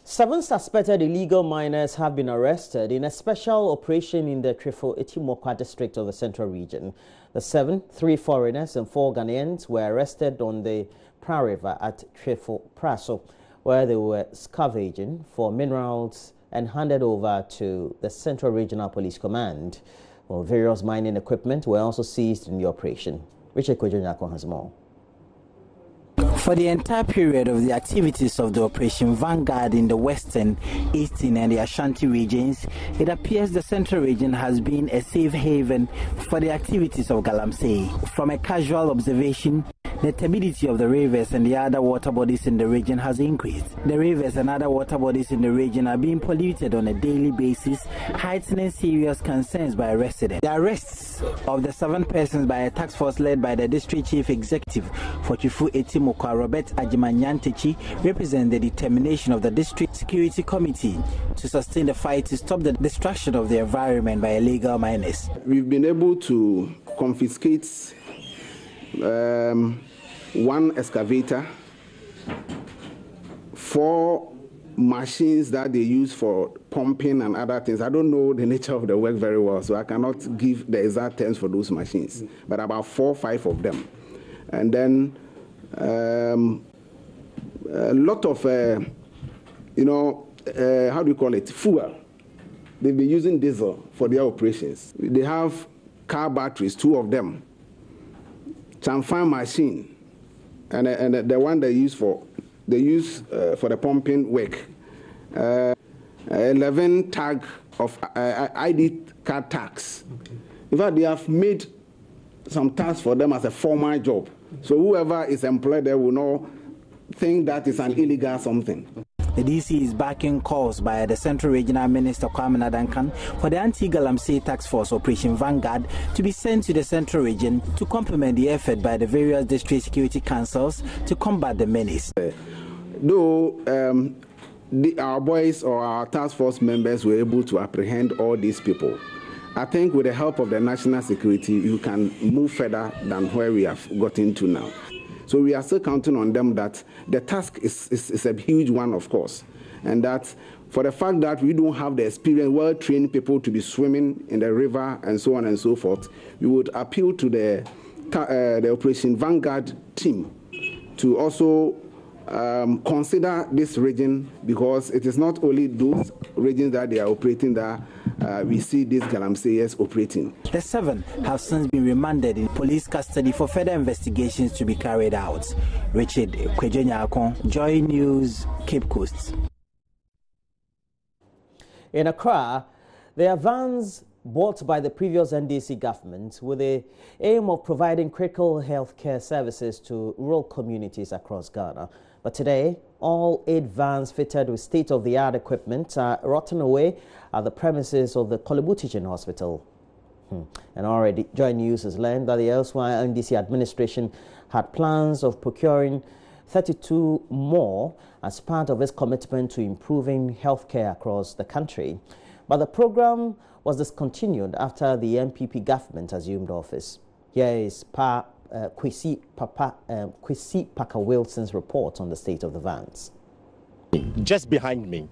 7 suspected illegal miners have been arrested in a special operation in the Trefo-Etimokwa district of the Central Region. The 7, 3 foreigners and 4 Ghanaians were arrested on the Pra River at Trefo-Praso, where they were scavenging for minerals and handed over to the Central Regional Police Command. Well, various mining equipment were also seized in the operation. Richard Kojonyako has more. For the entire period of the activities of the Operation Vanguard in the Western, Eastern and the Ashanti regions, it appears the Central region has been a safe haven for the activities of Galamsey. From a casual observation, the turbidity of the rivers and the other water bodies in the region has increased. The rivers and other water bodies in the region are being polluted on a daily basis, heightening serious concerns by residents. The arrests of the 7 persons by a task force led by the District Chief Executive for Trefo-Etimokwa, Robert Ajimanyantechi, represent the determination of the District Security Committee to sustain the fight to stop the destruction of the environment by illegal miners. We've been able to confiscate 1 excavator, 4 machines that they use for pumping and other things. I don't know the nature of the work very well, so I cannot give the exact terms for those machines, but about 4 or 5 of them. And then a lot of, how do you call it, fuel. They've been using diesel for their operations. They have car batteries, 2 of them. Chamfan machine, and the one they use for the pumping work. 11 tag of ID card tags. Okay. In fact, they have made some tasks for them as a formal job. So whoever is employed there will not think that is an illegal something. The DC is backing calls by the Central Regional Minister Kwame Nadankan for the anti-Galamsey Task Force Operation Vanguard to be sent to the Central Region to complement the effort by the various district security councils to combat the menace. Though our boys or our task force members were able to apprehend all these people, I think with the help of the national security, you can move further than where we have gotten to now. So we are still counting on them that the task is a huge one, of course, and that for the fact that we don't have the experience, well-trained people to be swimming in the river and so on and so forth, we would appeal to the Operation Vanguard team to also consider this region, because it is not only those regions that they are operating that we see these Galamseyers operating. The 7 have since been remanded in police custody for further investigations to be carried out. Richard Kojonyako, JoyNews, Cape Coast. In Accra, there are vans bought by the previous NDC government with the aim of providing critical health care services to rural communities across Ghana. But today, all 8 vans fitted with state-of-the-art equipment are rotting away at the premises of the Kolebu Teaching Hospital. And already, JoyNews has learned that the elsewhere NDC administration had plans of procuring 32 more as part of its commitment to improving healthcare across the country. But the program was discontinued after the MPP government assumed office. Here is Kwesi Parker Wilson's report on the state of the vans. Just behind me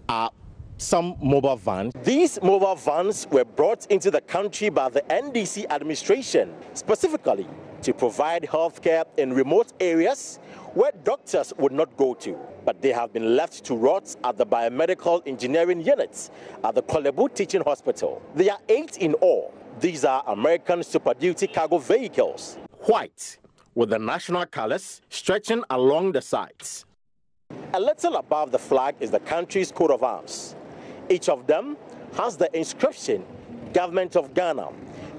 are some mobile vans. These mobile vans were brought into the country by the NDC administration, specifically to provide healthcare in remote areas where doctors would not go to. But they have been left to rot at the biomedical engineering units at the Kolebu Teaching Hospital. There are 8 in all. These are American Super Duty cargo vehicles, white, with the national colors stretching along the sides. A little above the flag is the country's coat of arms. Each of them has the inscription, Government of Ghana,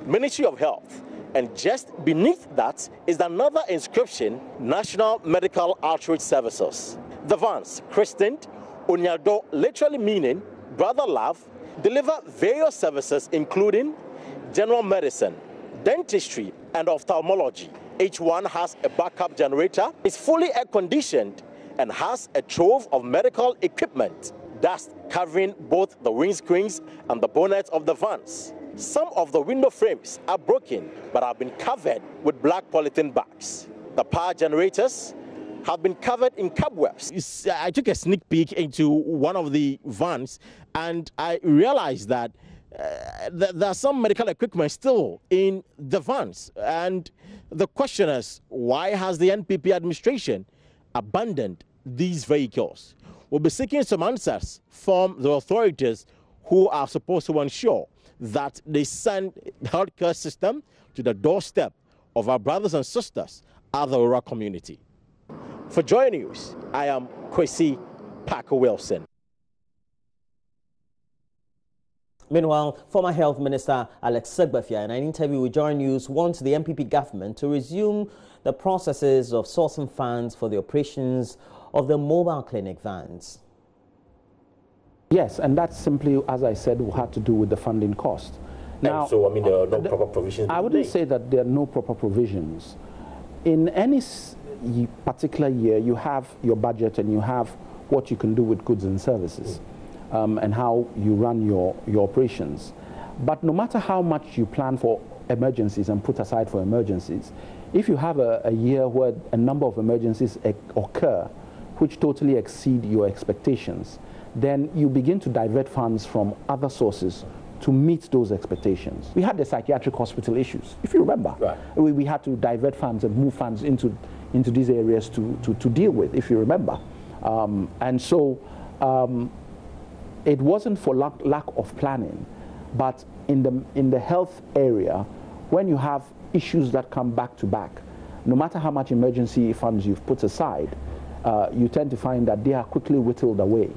Ministry of Health, and just beneath that is another inscription, National Medical Outreach Services. The vans, christened Onyado, literally meaning brother love, deliver various services including general medicine, dentistry, and ophthalmology. Each one has a backup generator, is fully air-conditioned, and has a trove of medical equipment, dust covering both the windscreens and the bonnets of the vans. Some of the window frames are broken but have been covered with black polythene bags. The power generators have been covered in cobwebs. I took a sneak peek into one of the vans and I realized that there are some medical equipment still in the vans. And the question is, why has the NPP administration abandoned these vehicles? We'll be seeking some answers from the authorities who are supposed to ensure that they send the healthcare system to the doorstep of our brothers and sisters at the rural community. For JoyNews, I am Kwesi Parker Wilson. Meanwhile, former Health Minister Alex Sabathia, in an interview with JoyNews, wants the NPP government to resume the processes of sourcing funds for the operations of the mobile clinic vans. Yes, and that's simply, as I said, will have to do with the funding cost. Now, so, I mean, there are no proper provisions. I wouldn't say that there are no proper provisions. In any particular year, you have your budget and you have what you can do with goods and services and how you run your operations. But no matter how much you plan for emergencies and put aside for emergencies, if you have a year where a number of emergencies occur which totally exceed your expectations, then you begin to divert funds from other sources to meet those expectations. We had the psychiatric hospital issues, if you remember. Right. We had to divert funds and move funds into these areas to deal with, if you remember. And so it wasn't for lack of planning, but in the health area, when you have issues that come back to back, no matter how much emergency funds you've put aside, you tend to find that they are quickly whittled away.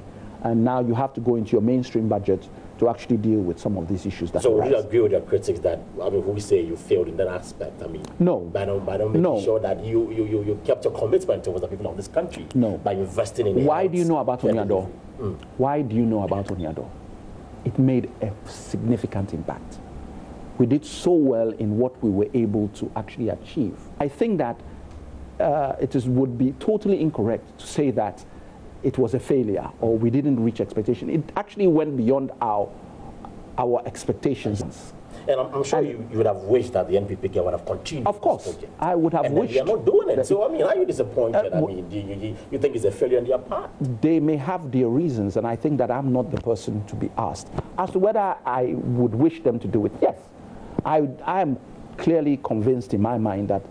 And now you have to go into your mainstream budget to actually deal with some of these issues that So arise. would you agree with your critics that, I mean, who say you failed in that aspect? I mean, no. By not making sure that you kept your commitment towards the people of this country. No. By investing in Why do you know about Onyado? Why do you know about Onyado? It made a significant impact. We did so well in what we were able to actually achieve. I think that would be totally incorrect to say that it was a failure or we didn't reach expectation. It actually went beyond our expectations. And I'm sure you would have wished that the NPP would have continued. Of course, I would have wished. They are not doing it. So, I mean, are you disappointed? I mean, you think it's a failure on their part? They may have their reasons, and I think that I'm not the person to be asked. As to whether I would wish them to do it, yes. I am clearly convinced in my mind that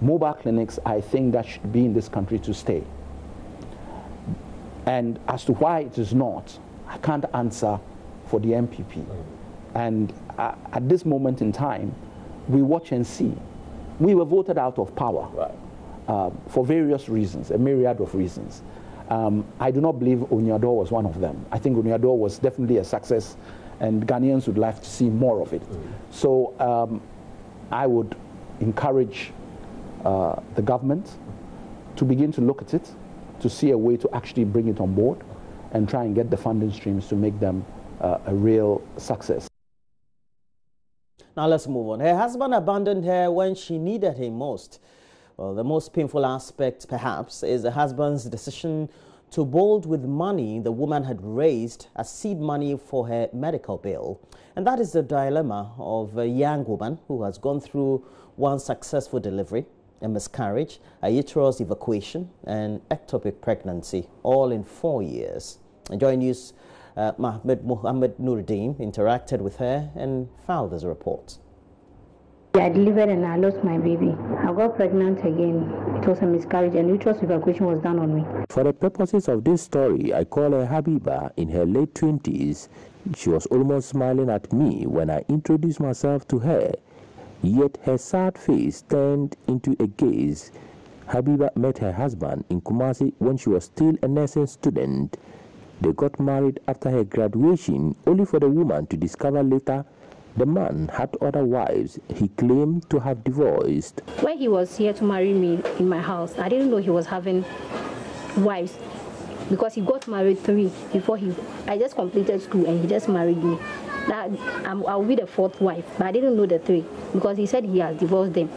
mobile clinics, I think that should be in this country to stay. And as to why it is not, I can't answer for the MPP. And at this moment in time, we watch and see. We were voted out of power for various reasons, a myriad of reasons. I do not believe Onyado was one of them. I think Onyado was definitely a success, and Ghanaians would like to see more of it. So I would encourage the government to begin to look at it, to see a way to actually bring it on board and try and get the funding streams to make them a real success. Now let's move on. Her husband abandoned her when she needed him most. Well, the most painful aspect, perhaps, is the husband's decision to bolt with money the woman had raised as seed money for her medical bill. And that is the dilemma of a young woman who has gone through one successful delivery, a miscarriage, a uterus evacuation, and ectopic pregnancy, all in 4 years. And JoyNews Mohammed Nuruddin interacted with her and filed this report. I delivered and I lost my baby. I got pregnant again. It was a miscarriage and uterus evacuation was done on me. For the purposes of this story, I call her Habiba in her late 20s. She was almost smiling at me when I introduced myself to her. Yet her sad face turned into a gaze. Habiba met her husband in Kumasi when she was still a nursing student. They got married after her graduation, only for the woman to discover later the man had other wives he claimed to have divorced. When he was here to marry me in my house, I didn't know he was having wives because he got married 3 before I just completed school and he just married me. I'll be the 4th wife, but I didn't know the 3 because he said he has divorced them.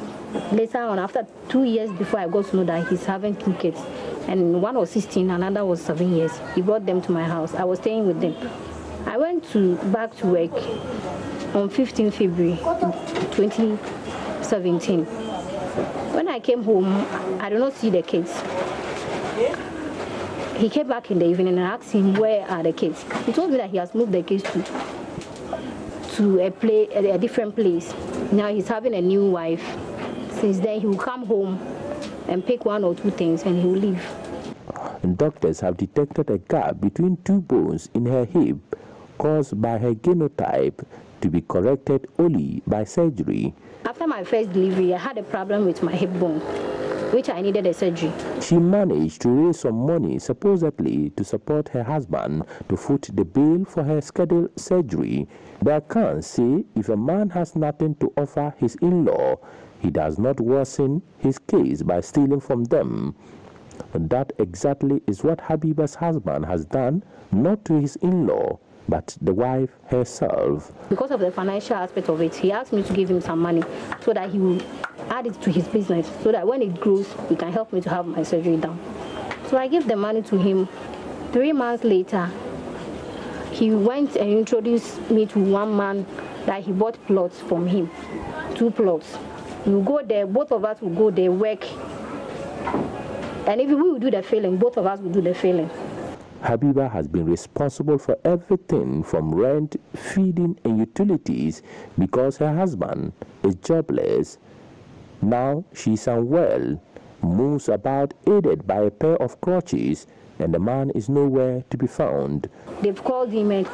Later on, after 2 years before I got to know that he's having 2 kids, and one was 16, another was 7 years. He brought them to my house. I was staying with them. I went back to work on 15 February 2017. When I came home, I did not see the kids. he came back in the evening and I asked him, where are the kids? He told me that he has moved the kids to a different place. Now he's having a new wife. Since then, he will come home and pick one or two things and he will leave. Doctors have detected a gap between two bones in her hip caused by her genotype to be corrected only by surgery. After my first delivery, I had a problem with my hip bone, which I needed a surgery. She managed to raise some money, supposedly to support her husband to foot the bill for her scheduled surgery. The accounts say if a man has nothing to offer his in-law, he does not worsen his case by stealing from them. That exactly is what Habiba's husband has done, not to his in-law, but the wife herself. Because of the financial aspect of it, he asked me to give him some money so that he will add it to his business, so that when it grows, he can help me to have my surgery done. So I gave the money to him. 3 months later, he went and introduced me to one man that he bought plots from him, 2 plots. We'll go there, both of us will go there, work. And if we will do the filling, both of us will do the filling. Habiba has been responsible for everything from rent, feeding, and utilities because her husband is jobless. Now she's unwell, moves about aided by a pair of crutches, and the man is nowhere to be found. They've called him and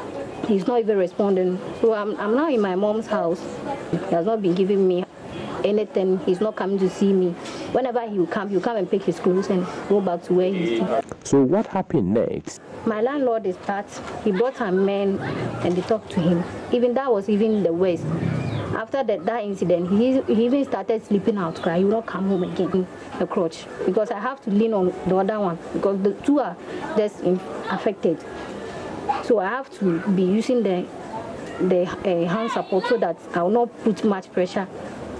he's not even responding. So I'm now in my mom's house. He has not been giving me anything. He's not coming to see me. Whenever he'll come and pick his clothes and go back to where he's from. So what happened next? My landlord is that he brought a man and they talked to him. Even that was even the worst. After that incident, he even started sleeping out, cry. He will not come home again, the crutch, because I have to lean on the other one because the two are just affected. So I have to be using the hand support so that I will not put much pressure.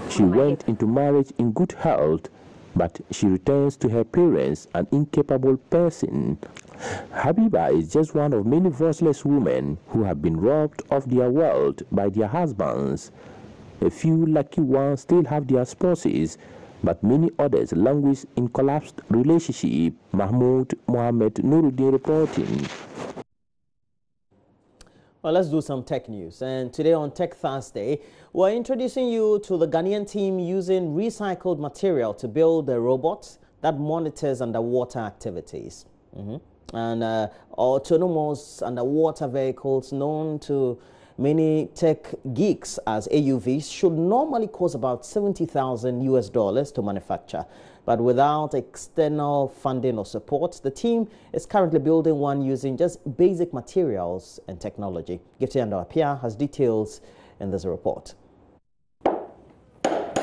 She went into marriage in good health, but she returns to her parents an incapable person. Habiba is just one of many voiceless women who have been robbed of their wealth by their husbands. A few lucky ones still have their spouses, but many others languish in collapsed relationship. Mahmoud Mohammed Nuruddin reporting. Well, let's do some tech news. And today on Tech Thursday, we're introducing you to the Ghanaian team using recycled material to build a robot that monitors underwater activities. And autonomous underwater vehicles known to many tech geeks as AUVs should normally cost about $70,000 to manufacture. But without external funding or support, the team is currently building one using just basic materials and technology. Gifty Apia has details in this report.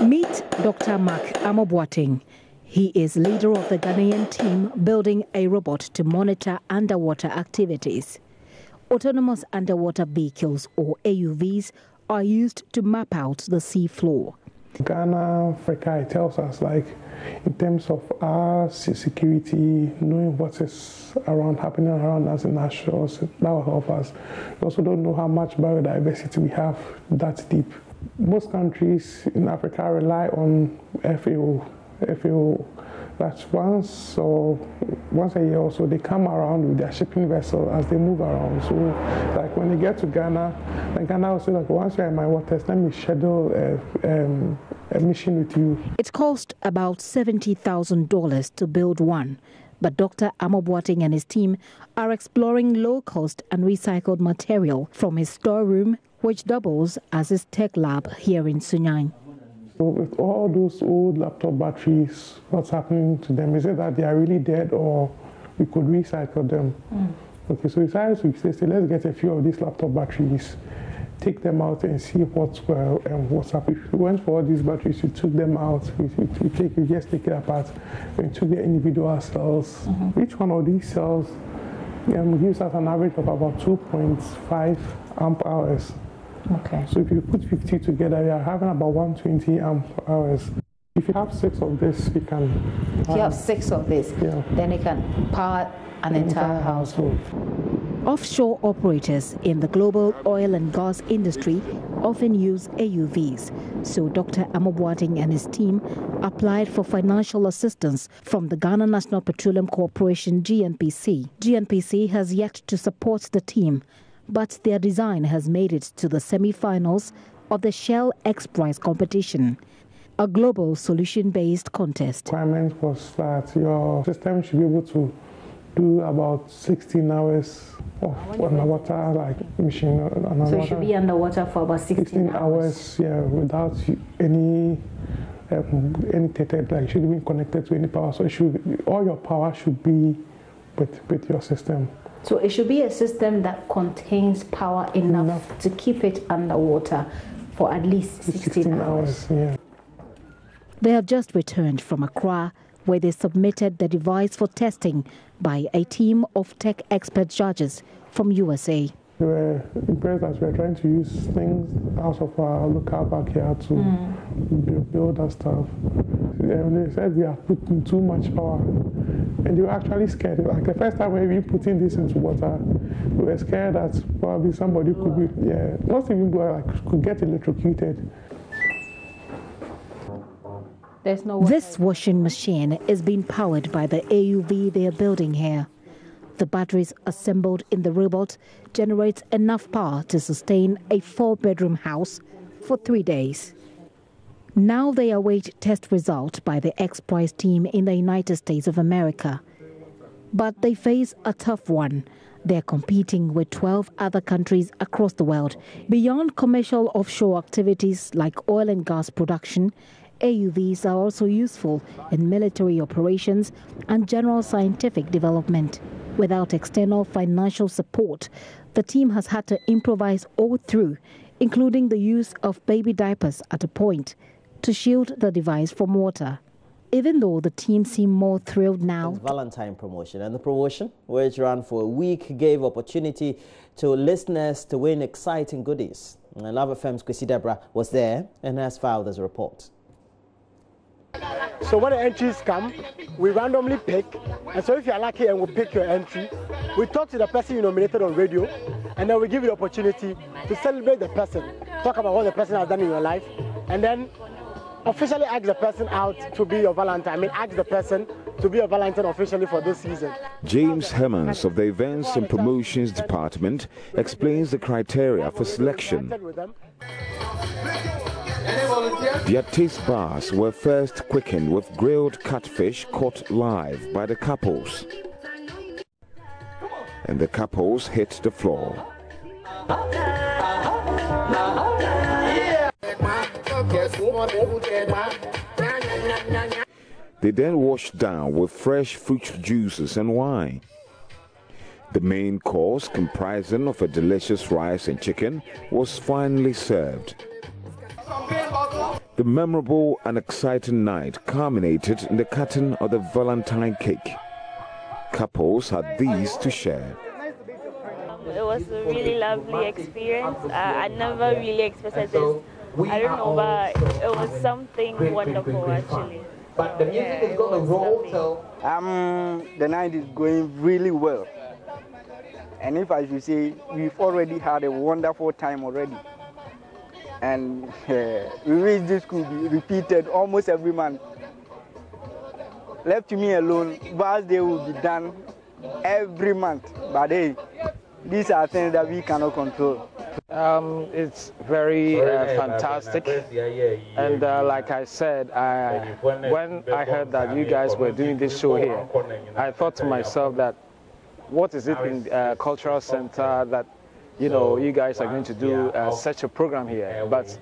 Meet Dr. Mark Amoboateng. He is leader of the Ghanaian team building a robot to monitor underwater activities. Autonomous underwater vehicles, or AUVs, are used to map out the sea floor. Ghana, Africa, it tells us, like, in terms of our security, knowing what is happening around us in our shores, that will help us. We also don't know how much biodiversity we have that deep. Most countries in Africa rely on FAO. That's once a year or so they come around with their shipping vessel as they move around. So like when they get to Ghana, then Ghana will say, like, once you're in my waters, let me schedule a mission with you. It cost about $70,000 to build one, but Dr. Amoboateng and his team are exploring low-cost and recycled material from his storeroom, which doubles as his tech lab here in Sunyani. So with all those old laptop batteries, what's happening to them? Is it that they are really dead or we could recycle them? Okay, so we decided to say, let's get a few of these laptop batteries, take them out and see what's up. If we went for all these batteries, we took them out, we just take it apart, we took the individual cells. Each one of these cells gives us an average of about 2.5 amp hours. Okay. So if you put 50 together, you are having about 120 amp hours. If you have 6 of this, you can... If you have 6 of this, yeah, then you can power an entire household. Offshore operators in the global oil and gas industry often use AUVs, so Dr. Amoboating and his team applied for financial assistance from the Ghana National Petroleum Corporation GNPC. GNPC has yet to support the team, but their design has made it to the semi-finals of the Shell X Prize competition, a global solution-based contest. The requirement was that your system should be able to do about 16 hours of underwater mission. So it should be underwater for about 16 hours, yeah, without any tethered, it shouldn't be connected to any power. So all your power should be with your system. So it should be a system that contains power enough to keep it underwater for at least 16 hours. Yeah. They have just returned from Accra, where they submitted the device for testing by a team of tech expert judges from USA. They were impressed that we were trying to use things out of our local backyard to build that stuff. And they said we are putting too much power. And they were actually scared. Like the first time we were putting this into water, we were scared that probably somebody could be, not even could get electrocuted. This washing machine is being powered by the AUV they are building here. The batteries assembled in the robot generate enough power to sustain a 4-bedroom house for 3 days. Now they await test result by the X Prize team in the United States of America. But they face a tough one. They're competing with 12 other countries across the world. Beyond commercial offshore activities like oil and gas production, AUVs are also useful in military operations and general scientific development. Without external financial support, the team has had to improvise all through, including the use of baby diapers at a point to shield the device from water. Even though the team seem more thrilled now. Valentine Promotion, and the promotion, which ran for a week, gave opportunity to listeners to win exciting goodies. And Love FM's Kwesi Deborah was there and has filed this report. So when the entries come, we randomly pick, and so if you're lucky and we pick your entry, we talk to the person you nominated on radio, and then we give you the opportunity to celebrate the person, talk about what the person has done in your life, and then officially ask the person out to be your Valentine. Ask the person to be your Valentine officially for this season. James Hermans of the Events and Promotions Department explains the criteria for selection. Their taste bars were first quickened with grilled catfish caught live by the couples. And the couples hit the floor. They then washed down with fresh fruit juices and wine. The main course, comprising of a delicious rice and chicken, was finally served. The memorable and exciting night culminated in the cutting of the Valentine cake. Couples had these to share. It was a really lovely experience. I never really expected this. I don't know, but it was something wonderful actually. But the music is going to roll till... The night is going really well. And if I should say, we've already had a wonderful time already. And we wish this could be repeated almost every month. Left to me alone, birthday will be done every month. But hey, these are things that we cannot control. It's very fantastic. And like I said, when I heard that you guys were doing this show here, I thought to myself that what is it in Cultural Center that you guys are going to do such a program here, but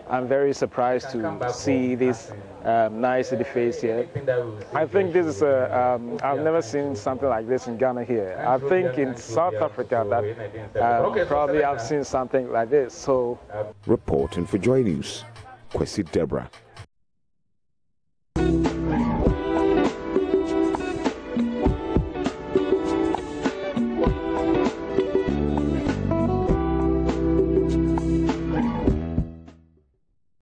I'm very surprised to see this nice face here. I think this is I've never seen something like this in Ghana here. I think in South Africa that probably I've seen something like this. So, reporting for JoyNews, Kwesi Deborah.